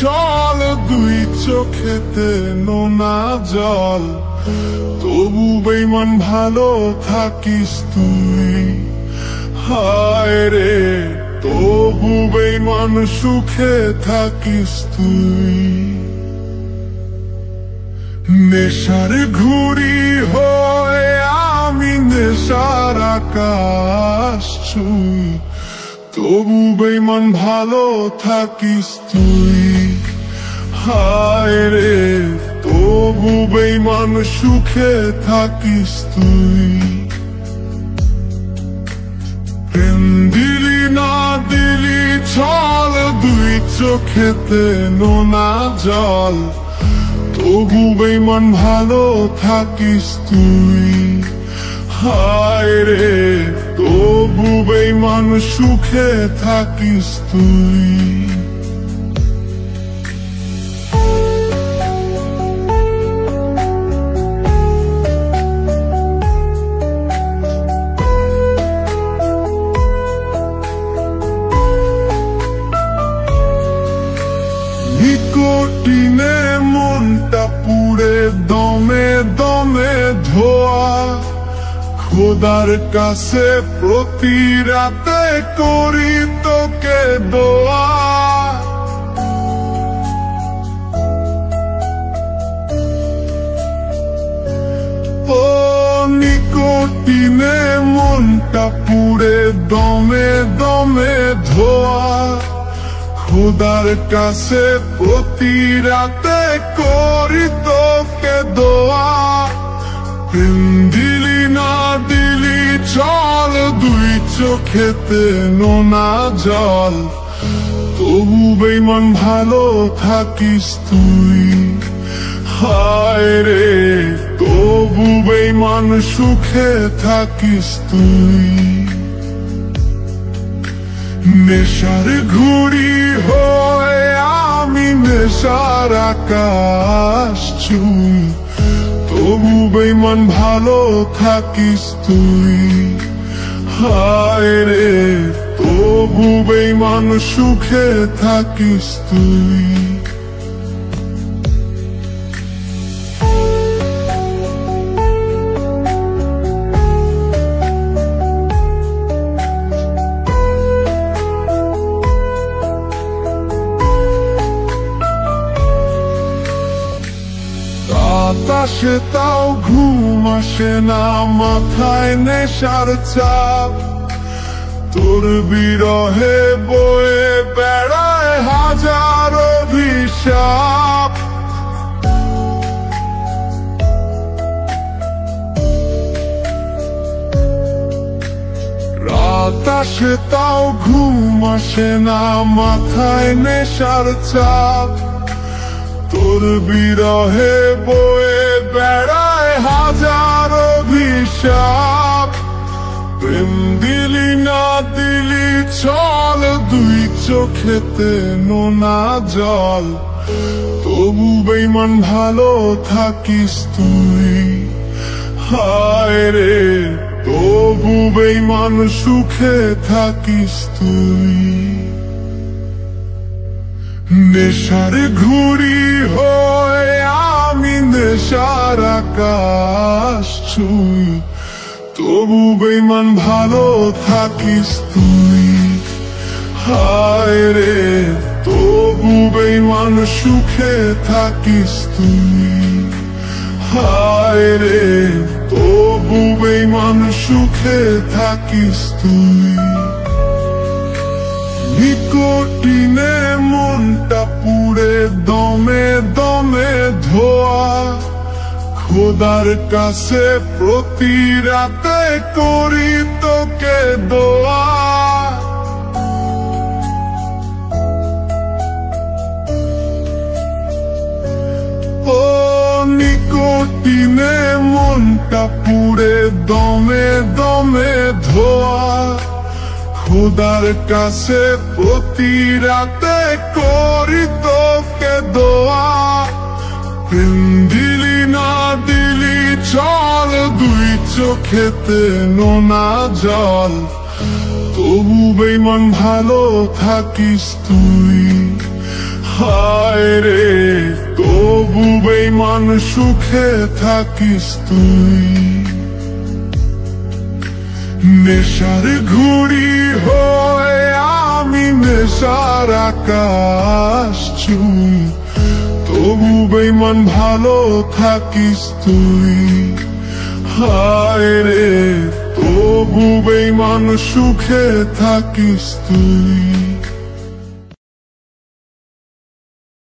চল দুই চোখেতে নোনা জল, তবু বেঈমান ভালো থাকিস তুই। হায় রে তবু বেঈমান সুখে থাকিস তুই। নেশার ঘুড়ি হয়ে আমি নেশার আকাশ ছুঁই, তবু বেঈমান ভালো থাকিস তুই। হায় রে তবু বেঈমান সুখে থাকিস তুই। প্রেম দিলি না দিলি ছল, দুই চোখেতে নোনা জল, তবু বেঈমান ভালো থাকিস তুই। হায় রে তবু বেঈমান সুখে থাকিস তুই। নিকোটিনে মনটা পুড়ে দমে দমে ধোয়া, খোদার কাছে প্রতি রাতে করি তোকে দোয়া। ও নিকোটিনে মনটা পুড়ে দমে দমে ধোয়া, খোদার কাছে প্রতি রাতে করি তোকে দোয়া। প্রেম দিলি না দিলি চল, দুই চোখেতে নোনা জল, তবু বেঈমান ভালো থাকিস তুই। হায় রে তবু বেঈমান সুখে থাকিস তুই। নেশার ঘুড়ি হয়ে আমি নেশার আকাশ ছুঁই, তবু বেঈমান ভালো থাকিস তুই। হায় রে তবু বেঈমান সুখে থাকিস তুই। বাতাসে তাও ঘুম আসে না, মাথায় নেশার চাপ, তোর বিরহে বয়ে বেড়ায় হাজার অভিশাপ। রাত আসে তাও ঘুম আসে না, মাথায় নেশার চাপ, তোর বিরহে বয়ে বেড়ায় হাজার অভিশাপ। প্রেম দিলি না দিলি চল, দুই চোখেতে নোনা জল, তবু বেঈমান ভালো থাকিস তুই। হায় রে তবু বেঈমান সুখে থাকিস তুই। নেশার ঘুড়ি হয়ে আমি নেশার আকাশ ছুঁই, তবু বেঈমান ভালো থাকিস তুই। হায় রে তবু বেঈমান সুখে থাকিস তুই। হায় রে তবু বেঈমান সুখে থাকিস তুই। নিকোটিনে মনটা পুড়ে দমে দমে ধোয়া, খোদার কাছে প্রতি রাতে করি তোকে দোয়া। ও নিকোটিনে মনটা পুড়ে দমে দমে ধোয়া, খোদার কাছে প্রতি রাতে করি তোকে দোয়া। প্রেম দিলি না দিলি চল, দুই চোখেতে নোনা জল, তবু বেঈমান ভালো থাকিস তুই। হায় রে তবু বেঈমান সুখে থাকিস তুই। নেশার ঘুড়ি হয়ে আমি নেশার আকাশ ছুঁই, তবু বেঈমান ভালো থাকিস তুই। হায় রে তবু বেঈমান সুখে থাকিস তুই।